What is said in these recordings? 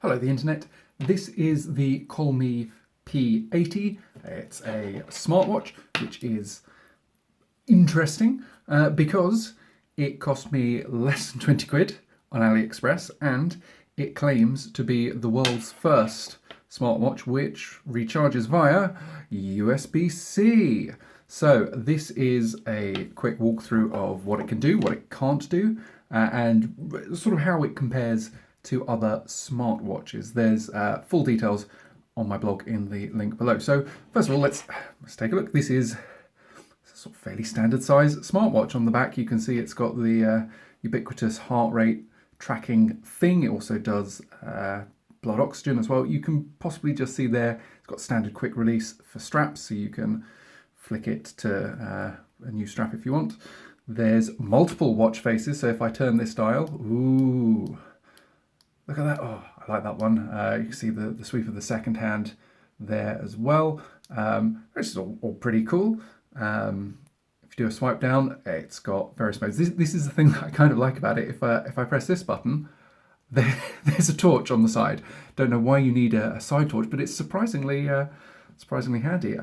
Hello the internet, this is the Colmi P80. It's a smartwatch which is interesting because it cost me less than 20 quid on AliExpress and it claims to be the world's first smartwatch which recharges via USB-C. So this is a quick walkthrough of what it can do, what it can't do, and sort of how it compares to other smartwatches. There's full details on my blog in the link below. So first of all, let's take a look. This is a sort of fairly standard size smartwatch. On the back you can see it's got the ubiquitous heart rate tracking thing. It also does blood oxygen as well. You can possibly just see there it's got standard quick release for straps, so you can flick it to a new strap if you want. There's multiple watch faces, so if I turn this dial, ooh, look at that. Oh, I like that one. You can see the sweep of the second hand there as well. This is all pretty cool. If you do a swipe down, it's got various modes. This is the thing that I kind of like about it. If I press this button, there's a torch on the side. Don't know why you need a side torch, but it's surprisingly handy.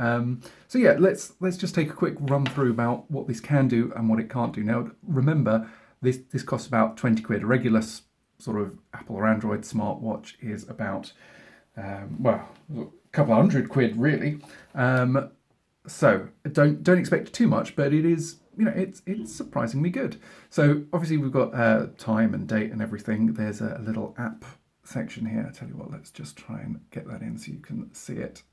So yeah, let's just take a quick run through about what this can do and what it can't do. Now remember, this costs about 20 quid. A regular sort of Apple or Android smartwatch is about well, a couple of hundred quid really. So don't expect too much, but it is, you know, it's surprisingly good. So obviously we've got time and date and everything. There's a little app section here. I tell you what, let's just try and get that in so you can see it.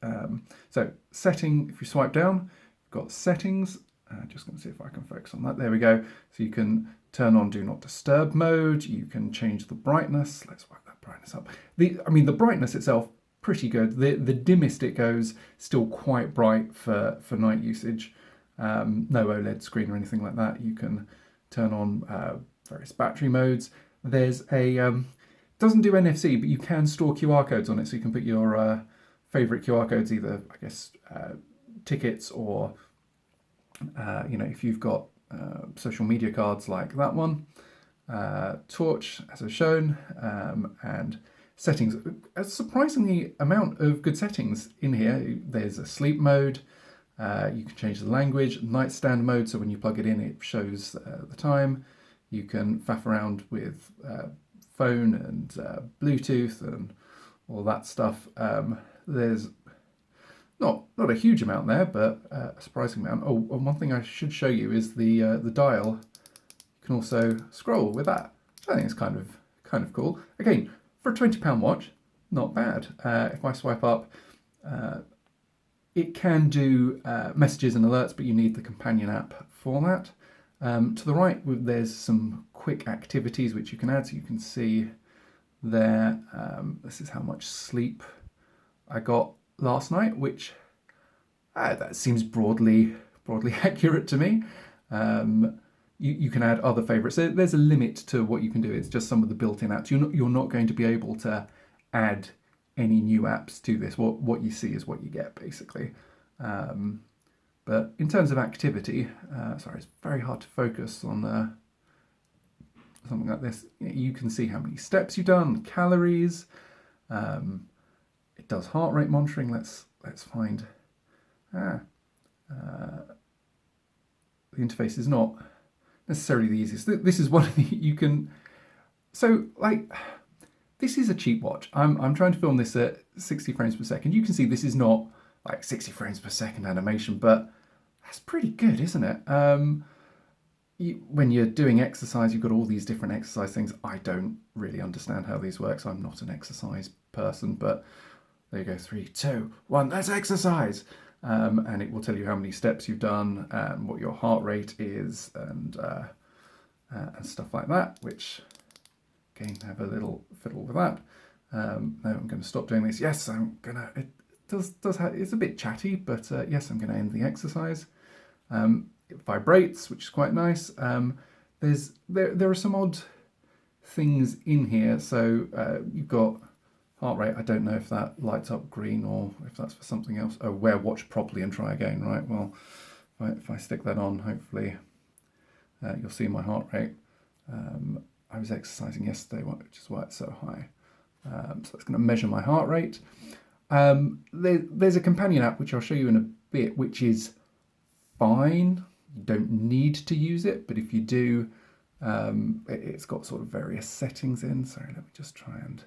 So setting, if you swipe down, you've got settings. Just going to see if I can focus on that. There we go. So you can turn on do not disturb mode. You can change the brightness. Let's work that brightness up. I mean the brightness itself, pretty good. The dimmest it goes, still quite bright for night usage. No OLED screen or anything like that. You can turn on various battery modes. There's a doesn't do NFC, but you can store QR codes on it, so you can put your favorite QR codes, either I guess tickets or you know, if you've got social media cards like that one, torch as I've shown, and settings. A surprisingly amount of good settings in here. There's a sleep mode. You can change the language, nightstand mode, so when you plug it in it shows the time. You can faff around with phone and Bluetooth and all that stuff. There's not a huge amount there, but a surprising amount. Oh, and one thing I should show you is the dial. You can also scroll with that, which I think is kind of cool. Again, for a £20 watch, not bad. If I swipe up, it can do messages and alerts, but you need the companion app for that. To the right, there's some quick activities which you can add, so you can see there. This is how much sleep I got last night, which that seems broadly accurate to me. You can add other favorites. There's a limit to what you can do. It's just some of the built-in apps. You're not going to be able to add any new apps to this. What you see is what you get, basically. But in terms of activity, sorry, it's very hard to focus on something like this. You can see how many steps you've done, calories. It does heart rate monitoring. Let's find. The interface is not necessarily the easiest. This is one of the you can. So like, this is a cheap watch. I'm trying to film this at 60 frames per second. You can see this is not like 60 frames per second animation, but that's pretty good, isn't it? When you're doing exercise, you've got all these different exercise things. I don't really understand how these work, so I'm not an exercise person, but there you go, 3, 2, 1, let's exercise. And it will tell you how many steps you've done, what your heart rate is, and stuff like that, which, again, have a little fiddle with that. No, I'm going to stop doing this. Yes, I'm going to... it's a bit chatty, but yes, I'm going to end the exercise. It vibrates, which is quite nice. There are some odd things in here. So you've got heart rate. I don't know if that lights up green or if that's for something else. Oh, wear watch properly and try again, right? Well, if I stick that on, hopefully you'll see my heart rate. I was exercising yesterday, which is why it's so high. So it's going to measure my heart rate. There's a companion app, which I'll show you in a bit, which is fine. You don't need to use it, but if you do, it's got sort of various settings in. Sorry, let me just try and...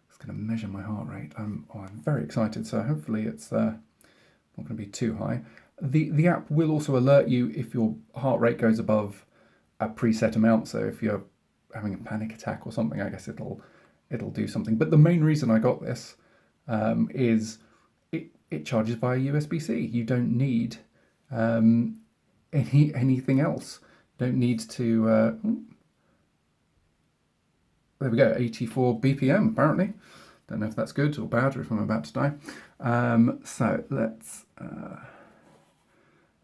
It's going to measure my heart rate. I'm very excited, so hopefully it's not going to be too high. The app will also alert you if your heart rate goes above a preset amount. So if you're having a panic attack or something, I guess it'll do something. But the main reason I got this is it charges via USB-C. You don't need anything else. Don't need to... there we go, 84 BPM apparently. Don't know if that's good or bad or if I'm about to die. So let's...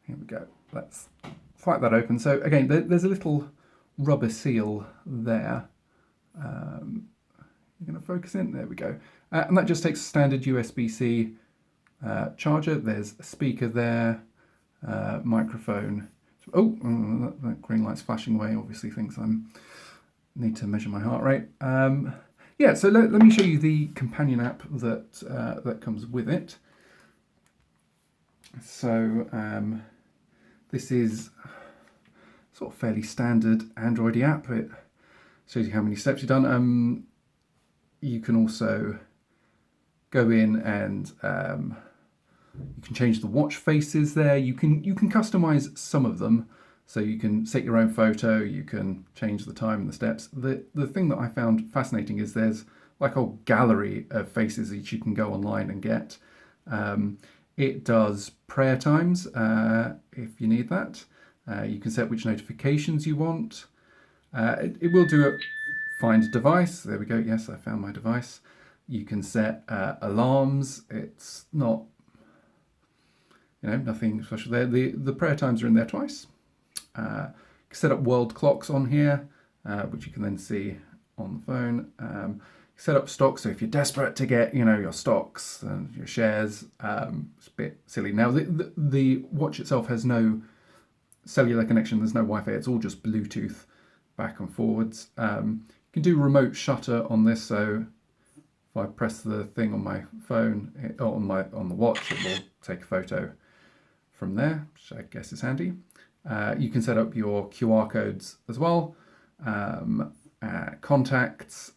here we go. Let's swipe that open. So again, there's a little rubber seal there. You're going to focus in. There we go. And that just takes a standard USB-C charger. There's a speaker there, microphone. Oh, that green light's flashing away. Obviously thinks I need to measure my heart rate. Yeah, so let me show you the companion app that comes with it. So this is sort of fairly standard Android app. It shows you how many steps you've done. You can also go in and you can change the watch faces there. You can customize some of them, so you can set your own photo. You can change the time and the steps. The thing that I found fascinating is there's like a whole gallery of faces that you can go online and get. It does prayer times if you need that. You can set which notifications you want. It will do a find device. There we go. Yes, I found my device. You can set alarms. It's not, nothing special there. The prayer times are in there twice. You can set up world clocks on here, which you can then see on the phone. Set up stocks, so if you're desperate to get, your stocks and your shares, it's a bit silly. Now, the watch itself has no cellular connection. There's no Wi-Fi. It's all just Bluetooth back and forwards. You can do remote shutter on this, so if I press the thing on my phone, on the watch, it will take a photo from there, which I guess is handy. You can set up your QR codes as well, contacts.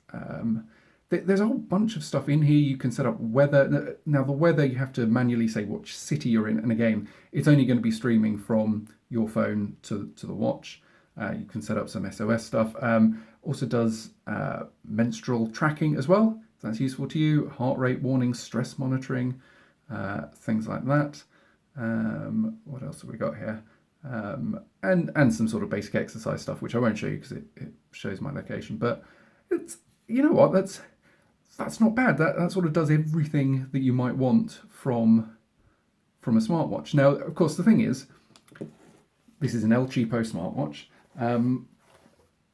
There's a whole bunch of stuff in here. You can set up weather. Now the weather, you have to manually say which city you're in, and again, it's only going to be streaming from your phone to the watch. You can set up some SOS stuff. Also does menstrual tracking as well, if that's useful to you. Heart rate warnings, stress monitoring, things like that. What else have we got here? And some sort of basic exercise stuff, which I won't show you because it shows my location. But it's, you know what, that's not bad. That sort of does everything that you might want from a smartwatch. Now, of course, the thing is, this is an El Cheapo smartwatch,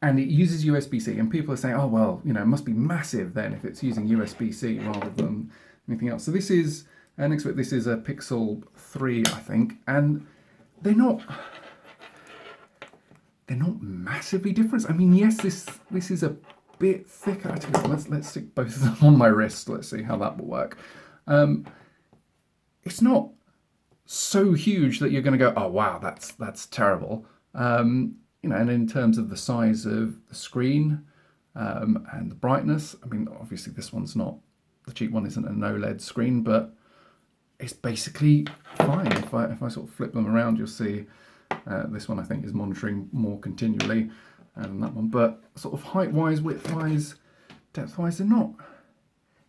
and it uses USB-C, and people are saying, oh, well, it must be massive then if it's using USB-C rather than anything else. So this is, next to it, this is a Pixel 3, I think, and they're not massively different. I mean, yes, this is a bit thicker. Let's stick both of them on my wrist. Let's see how that will work. It's not so huge that you're going to go, oh wow, that's terrible. And in terms of the size of the screen and the brightness, I mean, obviously this one's not, the cheap one isn't an OLED screen, but it's basically fine. If I sort of flip them around, you'll see this one I think is monitoring more continually than that one. But sort of height-wise, width-wise, depth-wise,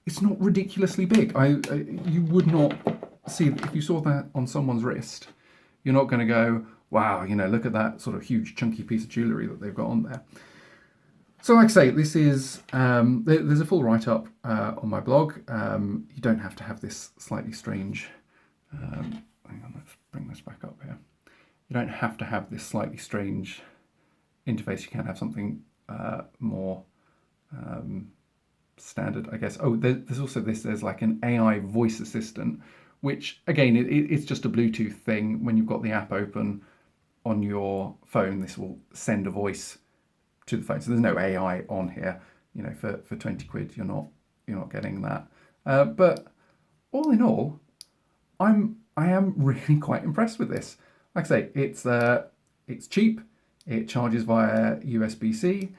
it's not ridiculously big. You would not see, if you saw that on someone's wrist, you're not going to go, wow, look at that sort of huge chunky piece of jewellery that they've got on there. So like I say, this is, there's a full write-up on my blog. You don't have to have this slightly strange, hang on, let's bring this back up here. You don't have to have this slightly strange interface. You can have something more standard, I guess. Oh, there's also there's like an AI voice assistant, which again, it's just a Bluetooth thing. When you've got the app open on your phone, this will send a voice to the phone. So there's no AI on here. For 20 quid, you're not getting that. But all in all, I am really quite impressed with this. Like I say, it's cheap. It charges via USB-C.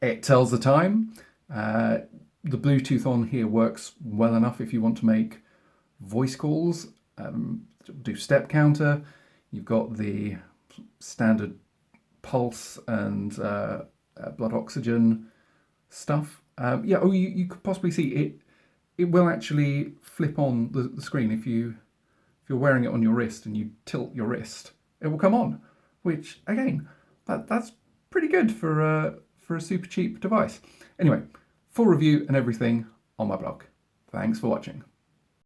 It tells the time. The Bluetooth on here works well enough if you want to make voice calls, do step counter. You've got the standard pulse and blood oxygen stuff. Yeah, oh, you could possibly see it. It will actually flip on the screen if you're wearing it on your wrist and you tilt your wrist. It will come on, which again, that's pretty good for a super cheap device. Anyway, full review and everything on my blog. Thanks for watching.